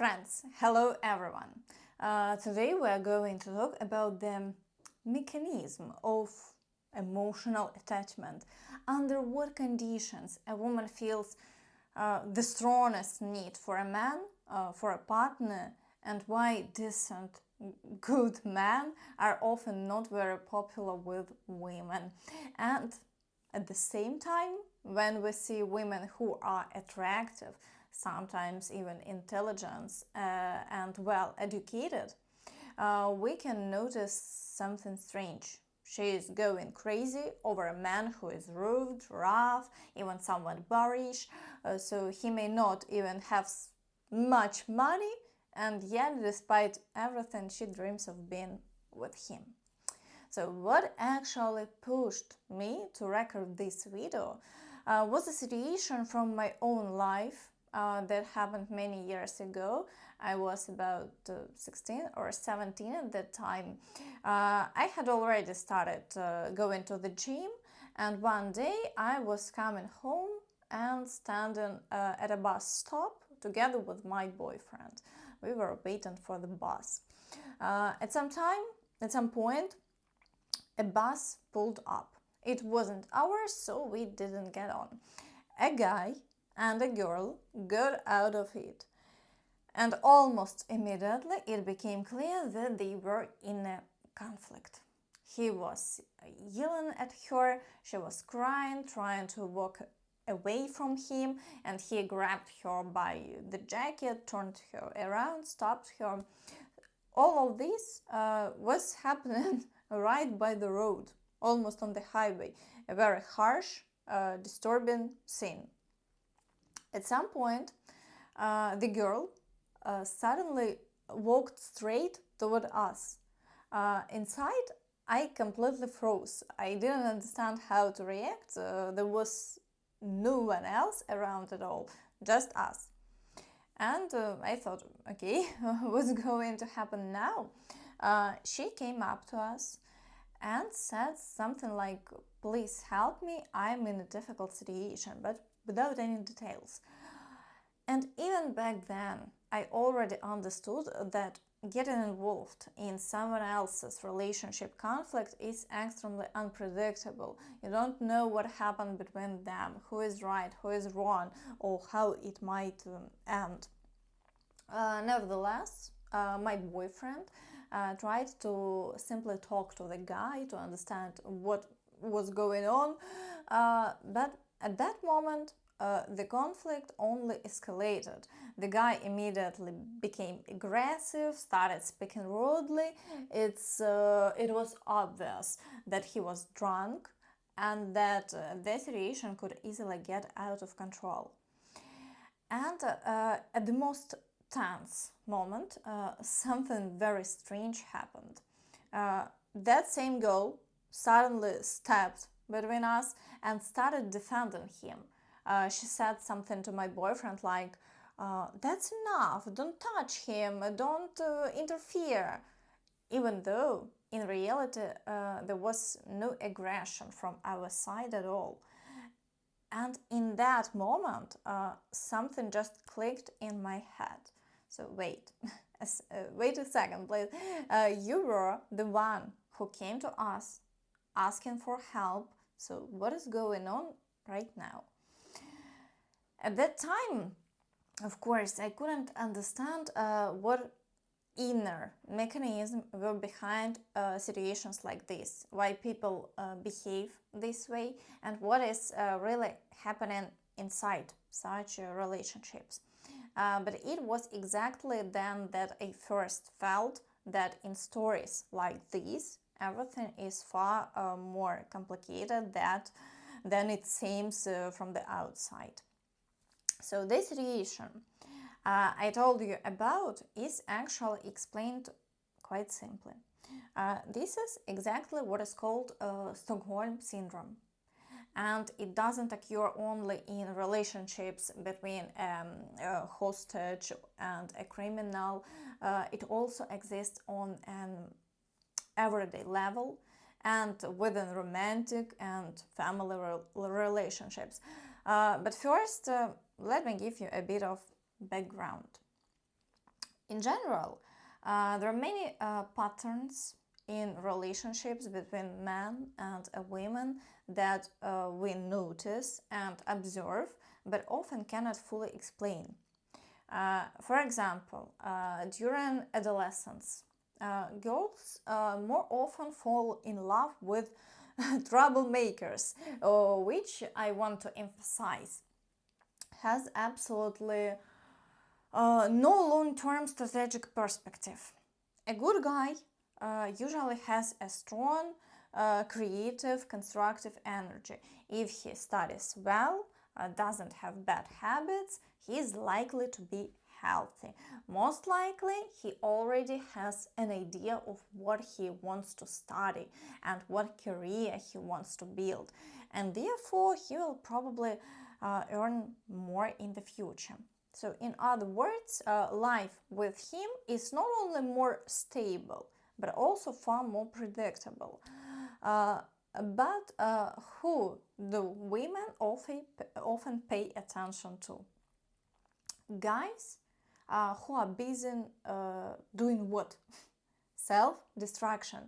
Friends, hello everyone. Today we are going to talk about the mechanism of emotional attachment. Under what conditions a woman feels the strongest need for a man, for a partner, and why decent, good men are often not very popular with women. And at the same time, when we see women who are attractive, sometimes even intelligent and well educated, we can notice something strange. She is going crazy over a man who is rude, rough, even somewhat boorish, so he may not even have much money, and yet, despite everything, she dreams of being with him. So what actually pushed me to record this video was a situation from my own life that happened many years ago. I was about 16 or 17 at that time. I had already started going to the gym, and one day I was coming home and standing at a bus stop together with my boyfriend. We were waiting for the bus. At some point, a bus pulled up. It wasn't ours, so we didn't get on. A guy and a girl got out of it, and almost immediately it became clear that they were in a conflict. He was yelling at her, she was crying, trying to walk away from him, and he grabbed her by the jacket, turned her around, stopped her. All of this was happening right by the road, almost on the highway. A very harsh, disturbing scene. At some point, the girl suddenly walked straight toward us. Inside, I completely froze. I didn't understand how to react. There was no one else around at all, just us. And I thought, okay, what's going to happen now? She came up to us and said something like, "Please help me, I'm in a difficult situation," but without any details. And even back then, I already understood that getting involved in someone else's relationship conflict is extremely unpredictable. You don't know what happened between them, who is right, who is wrong, or how it might end. Nevertheless, my boyfriend tried to simply talk to the guy to understand what was going on, but at that moment, the conflict only escalated. The guy immediately became aggressive, started speaking rudely. It was obvious that he was drunk and that the situation could easily get out of control. And at the most tense moment, something very strange happened. That same girl suddenly stepped between us and started defending him. She said something to my boyfriend like, "That's enough, don't touch him, don't interfere." Even though in reality there was no aggression from our side at all. And in that moment, something just clicked in my head. So wait, wait a second, please. You were the one who came to us asking for help. So what is going on right now? At that time, of course, I couldn't understand what inner mechanism were behind situations like this, why people behave this way, and what is really happening inside such relationships. But it was exactly then that I first felt that in stories like this, everything is far more complicated than it seems from the outside. So this situation I told you about is actually explained quite simply. This is exactly what is called Stockholm syndrome. And it doesn't occur only in relationships between a hostage and a criminal. It also exists on an everyday level and within romantic and family relationships. But first, let me give you a bit of background. In general, there are many patterns in relationships between men and women that we notice and observe, but often cannot fully explain. For example, during adolescence, girls more often fall in love with troublemakers, which I want to emphasize has absolutely no long-term strategic perspective. A good guy usually has a strong, creative, constructive energy. If he studies well, doesn't have bad habits, he is likely to be healthy. Most likely, he already has an idea of what he wants to study and what career he wants to build, and therefore he will probably earn more in the future. So, in other words, life with him is not only more stable, but also far more predictable. But who the women often pay attention to? Guys who are busy doing what? Self-destruction.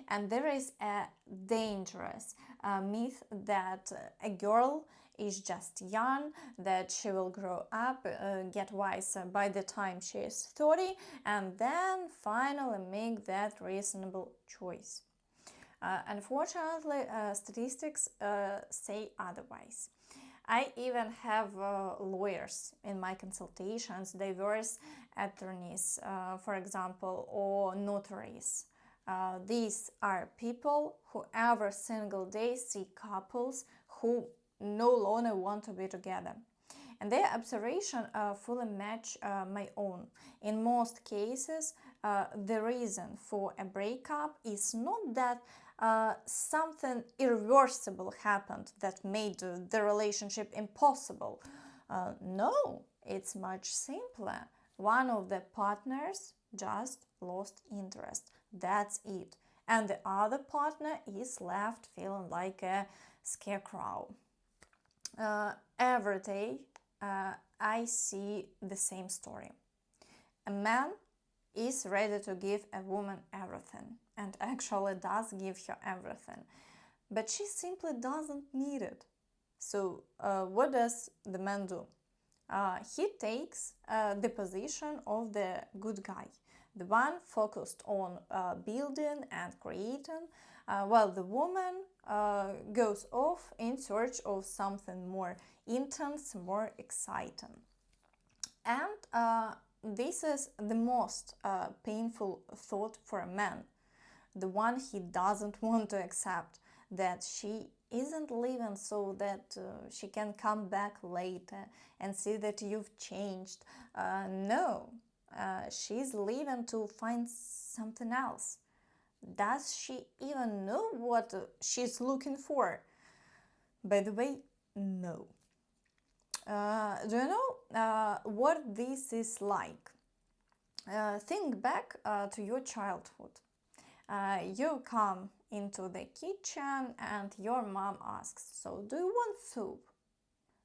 And there is a dangerous myth that a girl is just young, that she will grow up, get wiser by the time she is 30, and then finally make that reasonable choice. Unfortunately, statistics say otherwise. I even have lawyers in my consultations, diverse attorneys, for example, or notaries. These are people who every single day see couples who no longer want to be together. And their observation fully match my own. In most cases, the reason for a breakup is not that something irreversible happened that made the relationship impossible. No, it's much simpler. One of the partners just lost interest. That's it. And the other partner is left feeling like a scarecrow. Every day I see the same story. A man is ready to give a woman everything, and actually does give her everything, but she simply doesn't need it. So what does the man do? He takes the position of the good guy, the one focused on building and creating, while the woman goes off in search of something more intense, more exciting. And this is the most painful thought for a man, the one he doesn't want to accept, that she isn't leaving so that she can come back later and see that you've changed. No, she's leaving to find something else. Does she even know what she's looking for? By the way, no. Do you know what this is like? Think back to your childhood. You come into the kitchen and your mom asks, so do you want soup?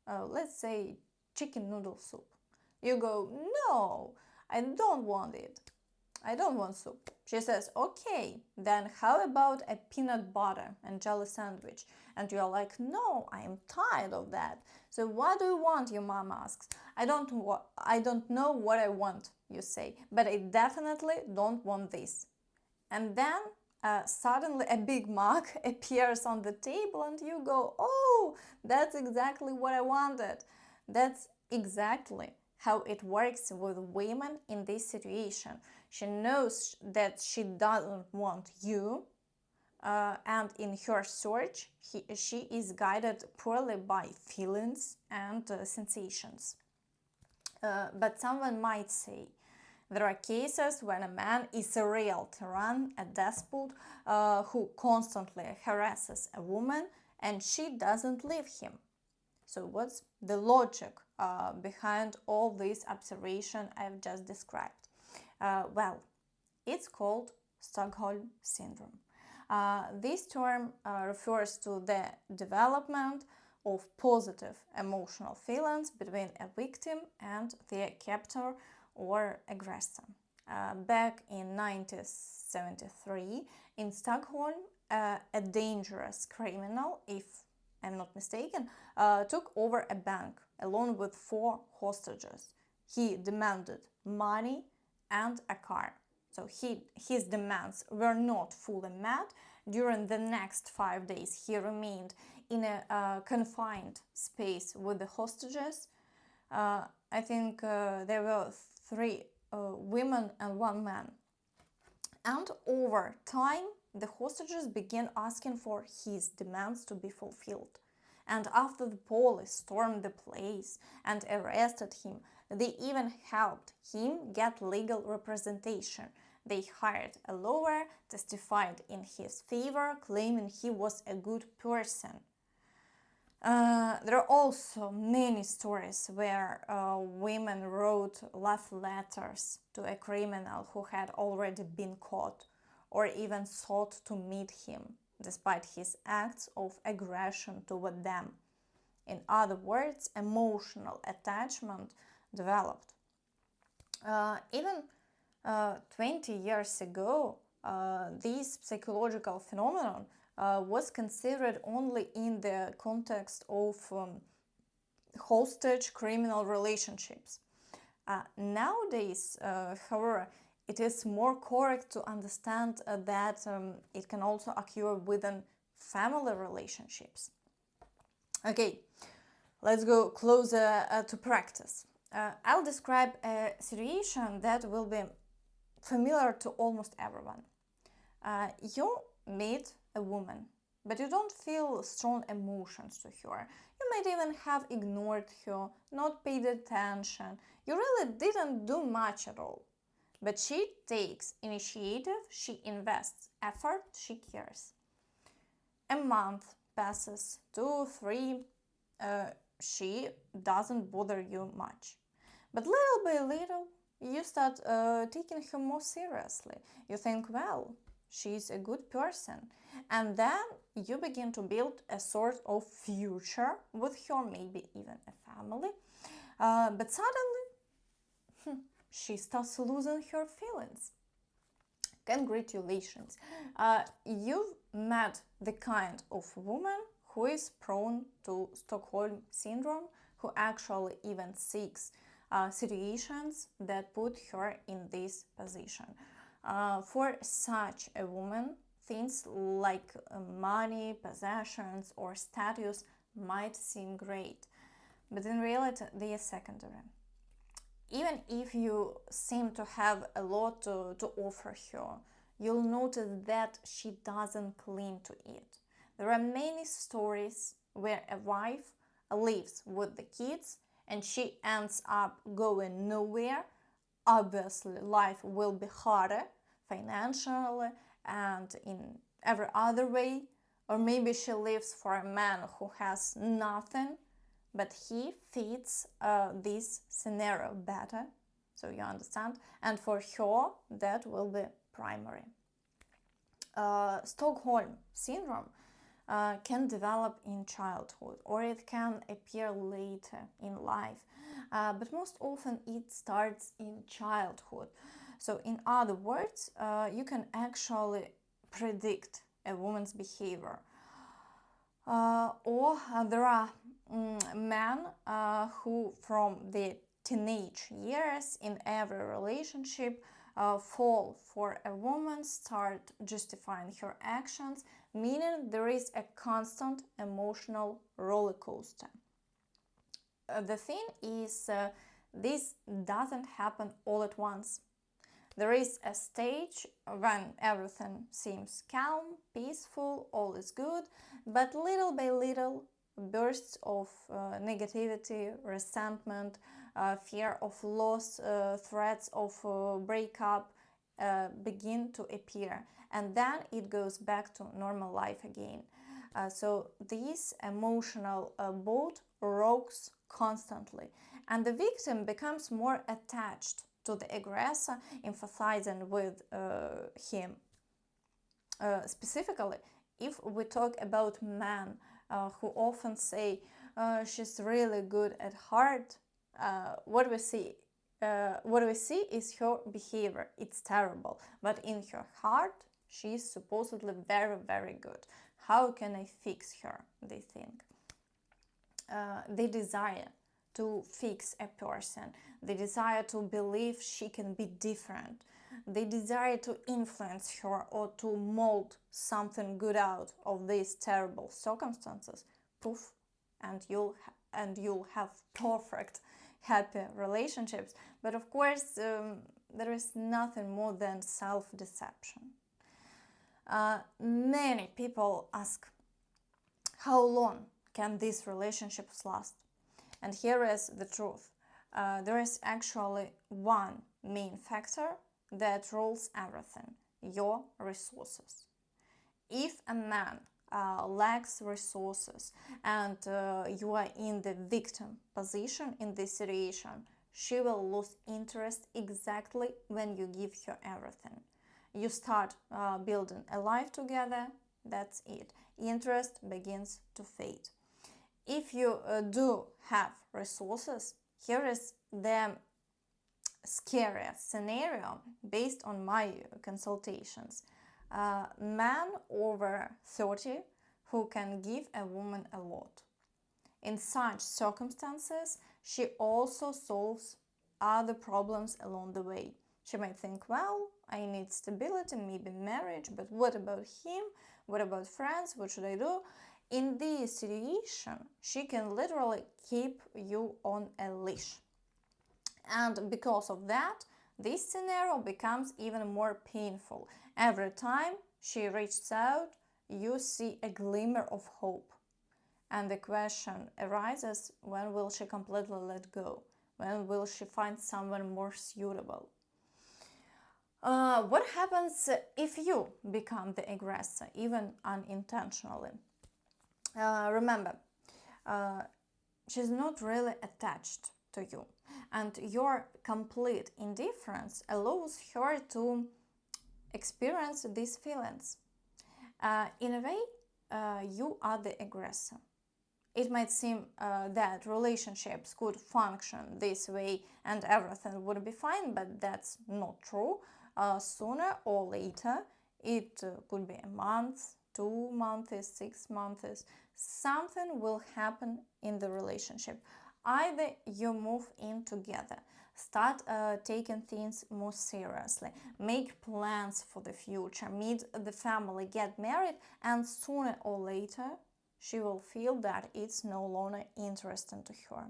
Let's say chicken noodle soup. You go, no, I don't want it. I don't want soup. She says, okay, then how about a peanut butter and jelly sandwich? And you're like, no, I am tired of that. So what do you want? Your mom asks. I don't know what I want, you say, but I definitely don't want this. And then suddenly a big mug appears on the table and you go, oh, that's exactly what I wanted. That's exactly how it works with women in this situation. She knows that she doesn't want you, and in her search, she is guided purely by feelings and sensations. But someone might say, there are cases when a man is a real tyrant, a despot, who constantly harasses a woman and she doesn't leave him. So what's the logic behind all this observation I've just described? Well, it's called Stockholm syndrome. This term refers to the development of positive emotional feelings between a victim and their captor or aggressor. Back in 1973, in Stockholm, a dangerous criminal, if I'm not mistaken, took over a bank along with 4 hostages. He demanded money and a car. So his demands were not fully met. During the next 5 days, he remained in a confined space with the hostages. I think there were 3 women and 1 man. And over time, the hostages began asking for his demands to be fulfilled. And after the police stormed the place and arrested him, they even helped him get legal representation. They hired a lawyer, testified in his favor, claiming he was a good person. There are also many stories where women wrote love letters to a criminal who had already been caught, or even sought to meet him, despite his acts of aggression toward them. In other words, emotional attachment developed. Even 20 years ago, this psychological phenomenon was considered only in the context of hostage criminal relationships. Nowadays, however, it is more correct to understand that it can also occur within family relationships. Okay, let's go closer to practice. I'll describe a situation that will be familiar to almost everyone. You meet a woman, but you don't feel strong emotions to her. You might even have ignored her, not paid attention. You really didn't do much at all. But she takes initiative, she invests effort, she cares. A month passes, 2, 3, she doesn't bother you much. But little by little, you start taking her more seriously. You think, well, she's a good person. And then you begin to build a sort of future with her, maybe even a family. But suddenly, she starts losing her feelings. Congratulations. You've met the kind of woman who is prone to Stockholm syndrome, who actually even seeks situations that put her in this position. For such a woman, things like money, possessions, or status might seem great, but in reality, they are secondary. Even if you seem to have a lot to offer her, you'll notice that she doesn't cling to it. There are many stories where a wife lives with the kids and she ends up going nowhere. Obviously, life will be harder financially and in every other way. Or maybe she lives for a man who has nothing, but he fits this scenario better, so you understand. And for her, that will be primary. Stockholm syndrome can develop in childhood, or it can appear later in life, but most often it starts in childhood. So in other words, you can actually predict a woman's behavior. Or there are men who from the teenage years in every relationship fall for a woman, start justifying her actions, meaning there is a constant emotional roller coaster. The thing is, this doesn't happen all at once. There is a stage when everything seems calm, peaceful, all is good, but little by little, bursts of negativity, resentment, fear of loss, threats of breakup begin to appear, and then it goes back to normal life again. So this emotional boat rocks constantly, and the victim becomes more attached to the aggressor, empathizing with him. Specifically, if we talk about men who often say she's really good at heart, what we see what we see is her behavior. It's terrible, but in her heart, she's supposedly very, very good. How can I fix her? They think. They desire to fix a person. They desire to believe she can be different. They desire to influence her or to mold something good out of these terrible circumstances. Poof, and you'll have perfect, happy relationships. But of course, there is nothing more than self-deception. Many people ask, how long can these relationships last? And here is the truth. There is actually one main factor that rules everything: your resources. If a man lacks resources and you are in the victim position in this situation, she will lose interest exactly when you give her everything. You start building a life together, that's it. Interest begins to fade. If you do have resources, here is the scariest scenario based on my consultations. Man over 30 who can give a woman a lot. In such circumstances, she also solves other problems along the way. She might think, well, I need stability, maybe marriage, but what about him? What about friends? What should I do? In this situation, she can literally keep you on a leash. And because of that, this scenario becomes even more painful. Every time she reaches out, you see a glimmer of hope. And the question arises, when will she completely let go? When will she find someone more suitable? What happens if you become the aggressor, even unintentionally? Remember, she's not really attached to you, and your complete indifference allows her to experience these feelings. In a way, you are the aggressor. It might seem that relationships could function this way and everything would be fine, but that's not true. Sooner or later, it could be a month, 2 months, 6 months, something will happen in the relationship. Either you move in together, start taking things more seriously, make plans for the future, meet the family, get married, and sooner or later, she will feel that it's no longer interesting to her.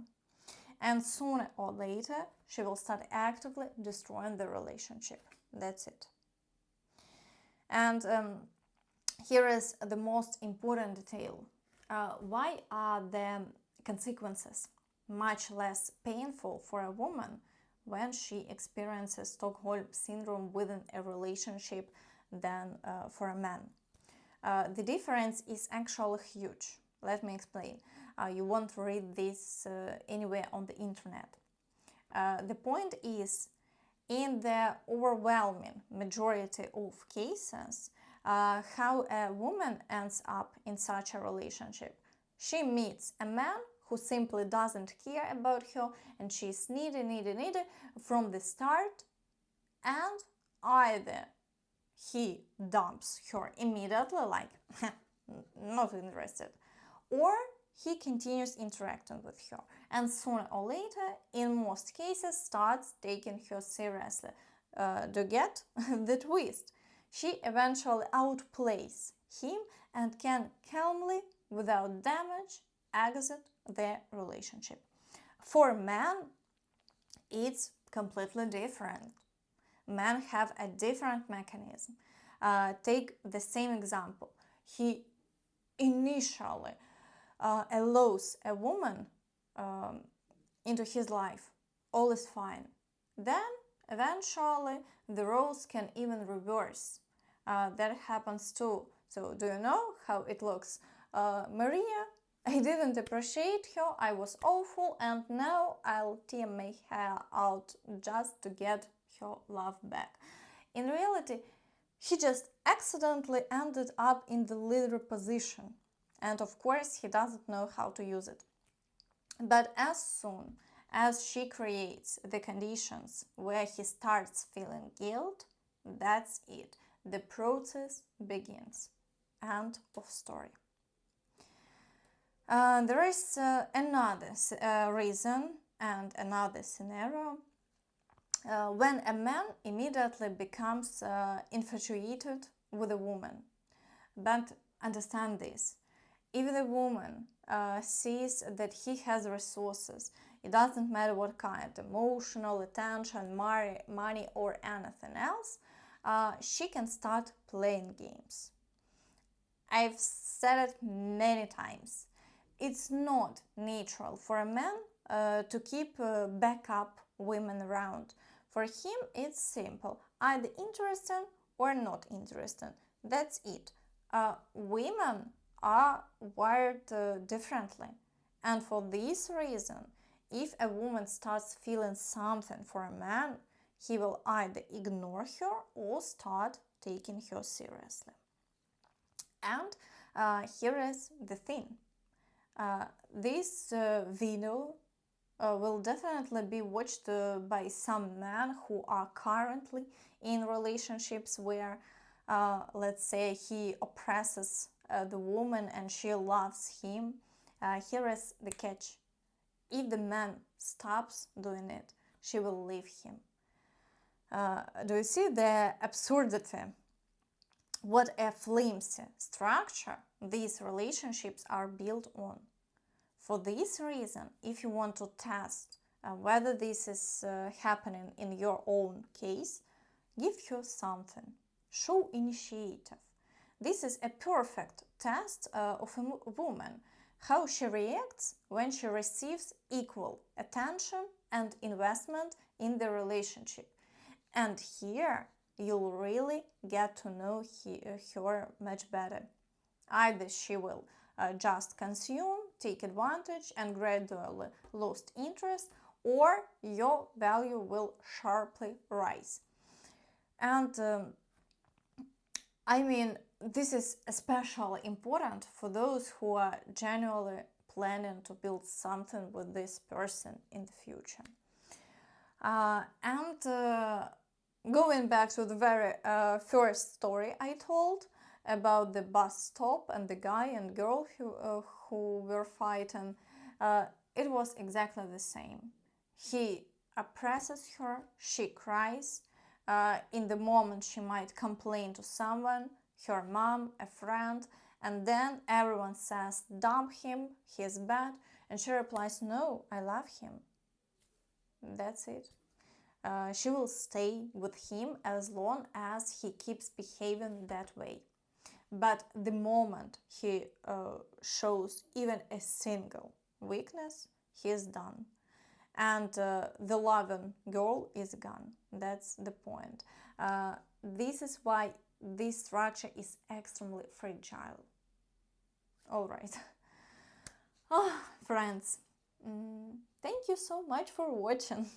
And sooner or later, she will start actively destroying the relationship. That's it. And here is the most important detail. Why are the consequences much less painful for a woman when she experiences Stockholm syndrome within a relationship than for a man? The difference is actually huge. Let me explain. You won't read this anywhere on the internet. The point is, in the overwhelming majority of cases, how a woman ends up in such a relationship. She meets a man who simply doesn't care about her, and she's needy from the start, and either he dumps her immediately, like, not interested, or he continues interacting with her, and sooner or later, in most cases, starts taking her seriously. To get the twist, she eventually outplays him and can calmly, without damage, exit their relationship. For men, it's completely different. Men have a different mechanism. Take the same example. He initially allows a woman into his life. All is fine. Then, eventually, the roles can even reverse. That happens too. So, do you know how it looks? Maria, I didn't appreciate her, I was awful, and now I'll tear my hair out just to get her love back. In reality, he just accidentally ended up in the leader position, and of course he doesn't know how to use it. But as soon as she creates the conditions where he starts feeling guilt, that's it. The process begins. End of story. There is another reason and another scenario when a man immediately becomes infatuated with a woman. But understand this, if the woman sees that he has resources, it doesn't matter what kind, emotional, attention, money, or anything else, she can start playing games. I've said it many times. It's not natural for a man to keep backup women around. For him, it's simple, either interesting or not interesting. That's it. Women are wired differently. And for this reason, if a woman starts feeling something for a man, he will either ignore her or start taking her seriously. And here is the thing. This video will definitely be watched by some men who are currently in relationships where, let's say, he oppresses the woman and she loves him. Here is the catch. If the man stops doing it, she will leave him. Do you see the absurdity? What a flimsy structure these relationships are built on. For this reason, if you want to test whether this is happening in your own case, give her something. Show initiative. This is a perfect test of a woman, how she reacts when she receives equal attention and investment in the relationship. And here you'll really get to know her much better. Either she will just consume, take advantage, and gradually lose interest, or your value will sharply rise. And I mean, this is especially important for those who are genuinely planning to build something with this person in the future. Going back to the very first story I told about the bus stop and the guy and girl who were fighting, it was exactly the same. He oppresses her, she cries. In the moment she might complain to someone, her mom, a friend, and then everyone says, dump him, he's bad, and she replies, no, I love him. That's it. She will stay with him as long as he keeps behaving that way. But the moment he shows even a single weakness, he is done. And the loving girl is gone. That's the point. This is why this structure is extremely fragile. All right. Oh, friends, thank you so much for watching.